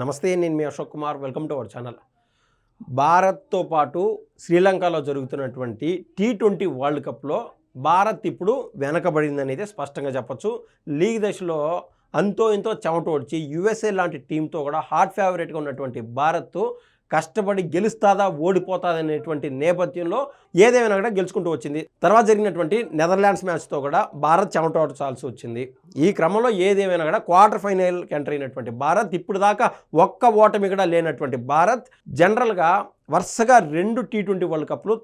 నమస్తే, నేను మీ Ashok Kumar. Welcome to our channel. భారత్తో పాటు శ్రీలంకలో జరుగుతున్నటువంటి T20 వరల్డ్ కప్లో భారత్ ఇప్పుడు వెనకబడిందనేది స్పష్టంగా చెప్పొచ్చు. లీగ్ దశలో అంతో ఇంతో చెమట ఓడ్చి USA లాంటి టీంతో కూడా హాట్ ఫేవరెట్గా ఉన్నటువంటి భారత్ కష్టపడి గెలుస్తాదా ఓడిపోతాదా అనేటువంటి నేపథ్యంలో ఏదేమైనా కూడా గెలుచుకుంటూ వచ్చింది. తర్వాత జరిగినటువంటి నెదర్లాండ్స్ మ్యాచ్తో కూడా భారత్ చెమట ఓడ్చాల్సి వచ్చింది. ఈ క్రమంలో ఏదేమైనా కూడా క్వార్టర్ ఫైనల్కి ఎంటర్ అయినటువంటి భారత్, ఇప్పుడు దాకా ఒక్క ఓటమి కూడా లేనటువంటి భారత్ జనరల్గా వరుసగా 2 T20 వరల్డ్ కప్లు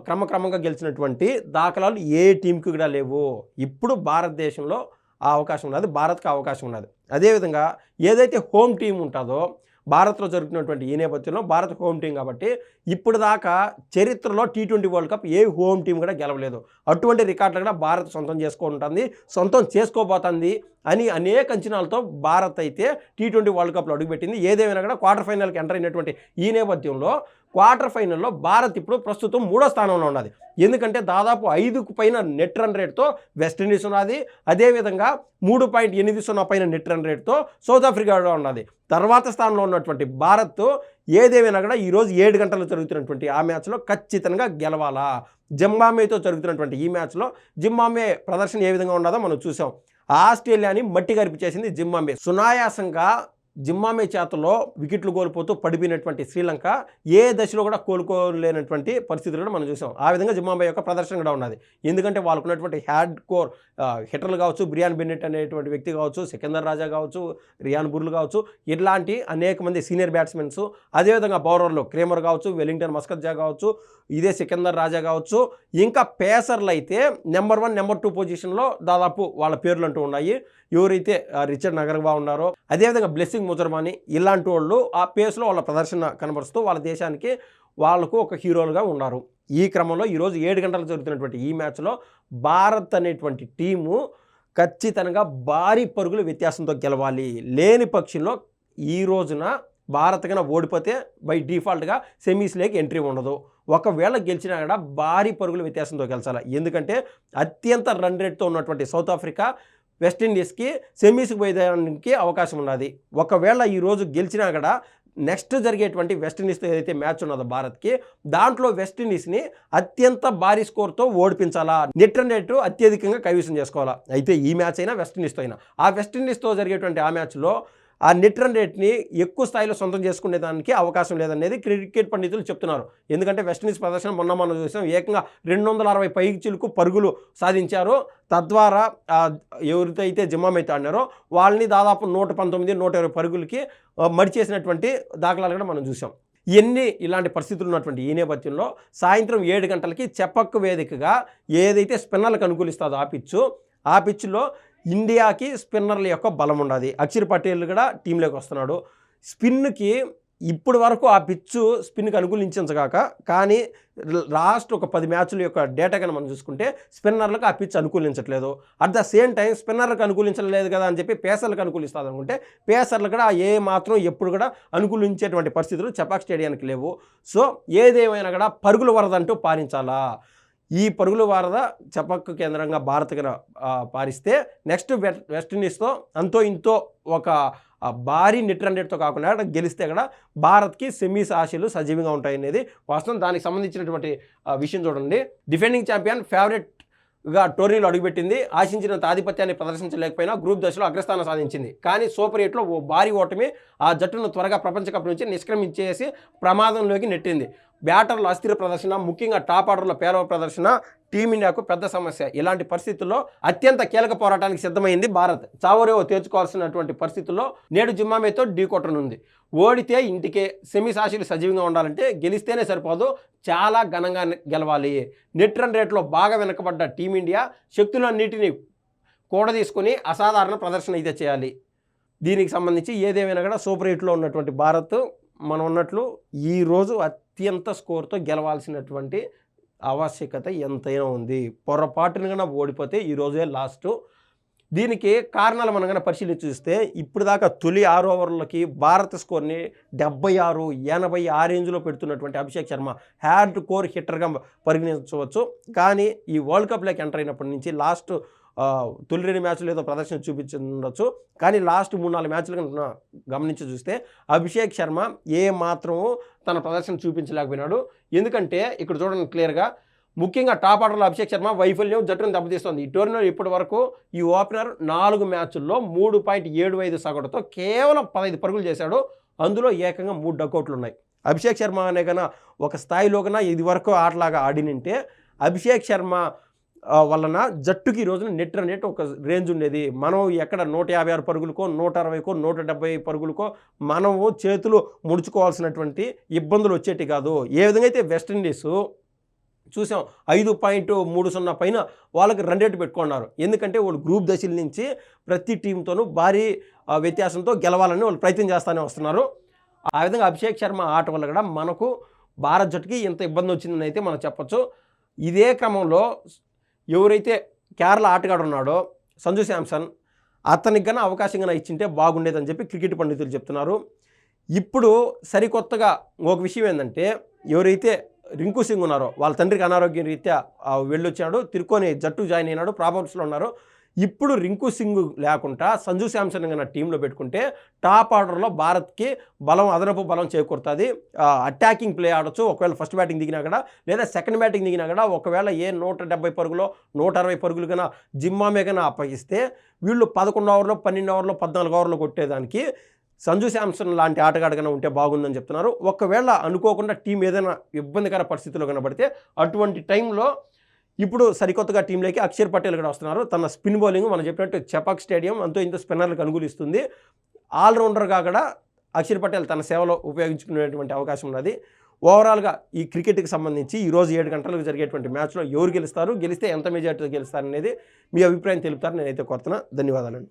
క్రమక్రమంగా గెలిచినటువంటి దాఖలాలు ఏ టీంకి కూడా లేవు. ఇప్పుడు భారతదేశంలో ఆ అవకాశం ఉన్నది, భారత్కి అవకాశం ఉన్నది. అదేవిధంగా ఏదైతే హోమ్ టీం ఉంటుందో భారత్లో జరుగుతున్నటువంటి ఈ నేపథ్యంలో భారత్ హోమ్ టీం కాబట్టి ఇప్పుడు దాకా చరిత్రలో T20 వరల్డ్ కప్ ఏ హోమ్ టీం కూడా గెలవలేదు. అటువంటి రికార్డులు కూడా భారత్ సొంతం చేసుకోబోతుంది అని అనేక అంచనాలతో భారత్ అయితే T20 వరల్డ్ కప్లో అడుగుపెట్టింది. ఏదేమైనా కూడా క్వార్టర్ ఫైనల్కి ఎంటర్ అయినటువంటి ఈ నేపథ్యంలో క్వార్టర్ ఫైనల్లో భారత్ ఇప్పుడు ప్రస్తుతం 3వ స్థానంలో ఉన్నది. ఎందుకంటే దాదాపు 5కు పైన నెట్ రన్ రేట్తో వెస్టిండీస్ ఉన్నది. అదేవిధంగా 3.80 పైన నెట్ రన్ రేట్తో సౌత్ ఆఫ్రికా ఉన్నది. తర్వాత స్థానంలో ఉన్నటువంటి భారత్ ఏదేమైనా కూడా ఈరోజు 7 గంటలు జరుగుతున్నటువంటి ఆ మ్యాచ్లో ఖచ్చితంగా గెలవాలా. జింబాబ్వేతో జరుగుతున్నటువంటి ఈ మ్యాచ్లో జింబాబ్వే ప్రదర్శన ఏ విధంగా ఉన్నదో మనం చూసాం. ఆస్ట్రేలియాని మట్టి కరిపించేసింది జింబాబ్వే. సునాయాసంగా జింబాబ్వే చేతల్లో వికెట్లు కోల్పోతూ పడిపోయినటువంటి శ్రీలంక ఏ దశలో కూడా కోలుకోలేనటువంటి పరిస్థితులు కూడా మనం చూసాం. ఆ విధంగా జింబాబ్వే యొక్క ప్రదర్శన కూడా ఉన్నది. ఎందుకంటే వాళ్ళకు ఉన్నటువంటి హ్యాడ్ కోర్ హిట్టర్లు కావచ్చు, బ్రియాన్ బెన్నెట్ అనేటువంటి వ్యక్తి కావచ్చు, సికందర్ రాజా కావచ్చు, రియాన్ బుర్లు కావచ్చు, ఇట్లాంటి అనేక మంది సీనియర్ బ్యాట్స్మెన్స్, అదేవిధంగా బౌలర్లు క్రేమర్ కావచ్చు, వెల్లింగ్టన్ మస్కత్జా కావచ్చు, ఇదే సికందర్ రాజా కావచ్చు, ఇంకా పేసర్లు అయితే నెంబర్ 1, నెంబర్ 2 పొజిషన్లో దాదాపు వాళ్ళ పేర్లు అంటూ ఉన్నాయి. ఎవరైతే రిచర్డ్ నగర్వా ఉన్నారో, అదేవిధంగా బ్లెస్సింగ్ ముజర్మాని, ఇలాంటి వాళ్ళు ఆ పేస్లో వాళ్ళ ప్రదర్శన కనబరుస్తూ వాళ్ళ దేశానికి వాళ్ళకు ఒక హీరోలుగా ఉన్నారు. ఈ క్రమంలో ఈరోజు 7 గంటలకు జరుగుతున్నటువంటి ఈ మ్యాచ్లో భారత్ అనేటువంటి టీము ఖచ్చితంగా భారీ పరుగుల వ్యత్యాసంతో గెలవాలి. లేని పక్షంలో ఈ రోజున భారత్ కన్నా ఓడిపోతే బై డిఫాల్ట్గా సెమీస్లోకి ఎంట్రీ ఉండదు. ఒకవేళ గెలిచినా కూడా భారీ పరుగుల వ్యత్యాసంతో గెలిచాలి. ఎందుకంటే అత్యంత రన్ రేట్తో ఉన్నటువంటి సౌత్ ఆఫ్రికా వెస్టిండీస్కి సెమీస్కి పోయేదానికి అవకాశం ఉన్నది. ఒకవేళ ఈరోజు గెలిచినా కూడా నెక్స్ట్ జరిగేటువంటి వెస్టిండీస్తో ఏదైతే మ్యాచ్ ఉన్నదో భారత్కి, దాంట్లో వెస్టిండీస్ని అత్యంత భారీ స్కోర్తో ఓడిపించాలా, నెట్ రన్ రేటు అత్యధికంగా కైవసం చేసుకోవాలా. అయితే ఈ మ్యాచ్ అయినా వెస్టిండీస్తో అయినా, ఆ వెస్టిండీస్తో జరిగేటువంటి ఆ మ్యాచ్లో ఆ నెట్ రన్ రేట్ని ఎక్కువ స్థాయిలో సొంతం చేసుకునే దానికి అవకాశం లేదనేది క్రికెట్ పండితులు చెప్తున్నారు. ఎందుకంటే వెస్టిండీస్ ప్రదర్శన మనం చూసాం, ఏకంగా 260 పైచిలకు పరుగులు సాధించారు. తద్వారా ఎవరితో జింబాబ్వేతో ఆడినారో వాళ్ళని దాదాపు 119, 120 పరుగులకి మడిచేసినటువంటి దాఖలాలు కూడా మనం చూసాం. ఇలాంటి పరిస్థితులు ఉన్నటువంటి ఈ నేపథ్యంలో సాయంత్రం 7 గంటలకి చెపక్ వేదికగా ఏదైతే స్పిన్నర్లకు అనుకూలిస్తుందో ఆ పిచ్లో ఇండియాకి స్పిన్నర్ల యొక్క బలం ఉన్నది. అక్షర్ పటేల్ కూడా టీంలోకి వస్తున్నాడు. స్పిన్కి ఇప్పుడు వరకు ఆ పిచ్చు స్పిన్కి అనుకూలించగాక, కానీ లాస్ట్ ఒక 10 మ్యాచ్ల యొక్క డేటా కన్నా మనం చూసుకుంటే స్పిన్నర్లకు ఆ పిచ్ అనుకూలించట్లేదు. అట్ ద సేమ్ టైం స్పిన్నర్లకు అనుకూలించలేదు కదా అని చెప్పి పేసర్లకు అనుకూలిస్తుంది అనుకుంటే పేసర్లు కూడా ఏ మాత్రం ఎప్పుడు కూడా అనుకూలించేటువంటి పరిస్థితులు చెపాక్ స్టేడియానికి లేవు. సో ఏదేమైనా కూడా పరుగుల వరద అంటూ పారించాలా. ఈ పరుగుల వారద చెపక్ కేంద్రంగా భారత్కి పారిస్తే నెక్స్ట్ వెస్టిండీస్తో అంతో ఇంతో ఒక భారీ నెట్ రన్ రేట్తో కాకుండా గెలిస్తే కూడా భారత్కి సెమీస్ ఆశలు సజీవంగా ఉంటాయి అనేది వాస్తవం. దానికి సంబంధించినటువంటి విషయం చూడండి. డిఫెండింగ్ ఛాంపియన్ ఫేవరెట్గా టోర్నీలో అడుగుపెట్టింది. ఆశించినంత ఆధిపత్యాన్ని ప్రదర్శించలేకపోయినా గ్రూప్ దశలో అగ్రస్థానం సాధించింది. కానీ సూపర్ 8లో ఓ భారీ ఓటమి ఆ జట్టును త్వరగా ప్రపంచ కప్ నుంచి నిష్క్రమించేసి ప్రమాదంలోకి నెట్టింది. బ్యాటర్ల అస్థిర ప్రదర్శన, ముఖ్యంగా టాప్ ఆర్డర్ల పేలవ ప్రదర్శన టీమిండియాకు పెద్ద సమస్య. ఇలాంటి పరిస్థితుల్లో అత్యంత కీలక పోరాటానికి సిద్ధమైంది భారత్. చావరేవో తేల్చుకోవాల్సినటువంటి పరిస్థితుల్లో నేడు జింబాబ్వేతో ఢీకొట్టనుంది. ఓడితే ఇంటికే. సెమీస్ ఆశలు సజీవంగా ఉండాలంటే గెలిస్తేనే సరిపోదు, చాలా ఘనంగా గెలవాలి. నెట్ రన్ రేట్లో బాగా వెనకబడ్డ టీమిండియా శక్తులన్నిటినీ కూడదీసుకొని అసాధారణ ప్రదర్శన అయితే చేయాలి. దీనికి సంబంధించి ఏదేమైనా కూడా సూపర్ 8లో ఉన్నటువంటి భారత్ మనం ఉన్నట్లు ఈరోజు అత్యంత స్కోర్తో గెలవాల్సినటువంటి ఆవశ్యకత ఎంతైనా ఉంది. పొరపాటున కన్నా ఓడిపోతే ఈరోజే లాస్టు. దీనికి కారణాలు మనం కన్నా పరిశీలించి చూస్తే ఇప్పుడు దాకా తొలి 6 ఓవర్లకి భారత స్కోర్ని 76, 80 ఆ రేంజ్లో పెడుతున్నటువంటి అభిషేక్ శర్మ హ్యాడ్ కోర్ హిట్టర్గా పరిగణించవచ్చు. కానీ ఈ వరల్డ్ కప్లోకి ఎంటర్ అయినప్పటి నుంచి లాస్ట్ తొలి 2 మ్యాచ్లు ఏదో ప్రదర్శన చూపించుండొచ్చు. కానీ లాస్ట్ 3-4 మ్యాచ్లు కనుక గమనించి చూస్తే అభిషేక్ శర్మ ఏ మాత్రము తన ప్రదర్శన చూపించలేకపోయినాడు. ఎందుకంటే ఇక్కడ చూడండి క్లియర్గా, ముఖ్యంగా టాప్ ఆర్డర్లో అభిషేక్ శర్మ వైఫల్యం జట్టును దెబ్బతీస్తోంది. ఈ టోర్నీలో ఇప్పటి వరకు ఈ ఓపెనర్ 4 మ్యాచ్ల్లో 3.75 సగటుతో కేవలం 15 పరుగులు చేశాడు. అందులో ఏకంగా 3 డకౌట్లు ఉన్నాయి. అభిషేక్ శర్మ అనే కన్నా ఒక స్థాయిలో కన్నా ఇది వరకు ఆటలాగా ఆడినింటే అభిషేక్ శర్మ వలన జట్టుకి ఈ రోజున నెట్ రన్ రేట్ ఒక రేంజ్ ఉండేది. మనం ఎక్కడ 156 పరుగులకో 160కో 170 పరుగులకో మనము చేతులు ముడుచుకోవాల్సినటువంటి ఇబ్బందులు వచ్చేటి కాదు. ఏ విధంగా అయితే వెస్టిండీస్ చూసాం 5.30 పైన వాళ్ళకి రన్ రేట్ పెట్టుకున్నారు. ఎందుకంటే వాళ్ళు గ్రూప్ దశల నుంచి ప్రతి టీంతోనూ భారీ వ్యత్యాసంతో గెలవాలని వాళ్ళు ప్రయత్నం చేస్తూనే వస్తున్నారు. ఆ విధంగా అభిషేక్ శర్మ ఆట వల్ల కూడా మనకు భారత్ జట్టుకి ఇంత ఇబ్బంది వచ్చిందని అయితే మనం చెప్పొచ్చు. ఇదే క్రమంలో ఎవరైతే కేరళ ఆటగాడు ఉన్నాడో సంజు శాంసన్, అతనికి కన్నా అవకాశం కన్నా ఇచ్చింటే బాగుండేదని చెప్పి క్రికెట్ పండితులు చెప్తున్నారు. ఇప్పుడు సరికొత్తగా ఒక విషయం ఏంటంటే, ఎవరైతే రింకు సింగ్ ఉన్నారో వాళ్ళ తండ్రికి అనారోగ్యం రీత్యా వెళ్ళొచ్చాడు, తిరుక్కొని జట్టు జాయిన్ అయినాడు, ప్రాబ్లమ్స్లో ఉన్నారు. ఇప్పుడు రింకు సింగ్ లేకుండా సంజు శాంసన్ కన్నా టీంలో పెట్టుకుంటే టాప్ ఆర్డర్లో భారత్కి అదనపు బలం చేకూరుతుంది. అటాకింగ్ ప్లే ఆడొచ్చు. ఒకవేళ ఫస్ట్ బ్యాటింగ్ దిగినా కూడా, లేదా సెకండ్ బ్యాటింగ్ దిగినా కూడా, ఒకవేళ 170 పరుగులో 160 పరుగులు కన్నా జిమ్మామే కన్నా అప్పగిస్తే వీళ్ళు 11 ఓవర్లో 12 ఓవర్లో 14 ఓవర్లో కొట్టేదానికి సంజు శాంసన్ లాంటి ఆటగాడు కన్నా ఉంటే బాగుందని చెప్తున్నారు. ఒకవేళ అనుకోకుండా టీం ఏదైనా ఇబ్బందికర పరిస్థితుల్లో కనబడితే అటువంటి టైంలో ఇప్పుడు సరికొత్తగా టీంలోకి అక్షర్ పటేల్ కూడా వస్తున్నారు. తన స్పిన్ బౌలింగ్ మనం చెప్పినట్టు చెపాక్ స్టేడియం అంతో ఇంత స్పిన్నర్లకు అనుకూలిస్తుంది. ఆల్రౌండర్గా కూడా అక్షర్ పటేల్ తన సేవలో ఉపయోగించుకునేటువంటి అవకాశం ఉన్నది. ఓవరాల్గా ఈ క్రికెట్కి సంబంధించి ఈరోజు 7 గంటలకు జరిగేటువంటి మ్యాచ్లో ఎవరు గెలుస్తారు, గెలిస్తే ఎంత మెజార్టీతో గెలుస్తారు అనేది మీ అభిప్రాయం తెలుపుతారు నేనైతే కోరుతున్నా. ధన్యవాదాలండి.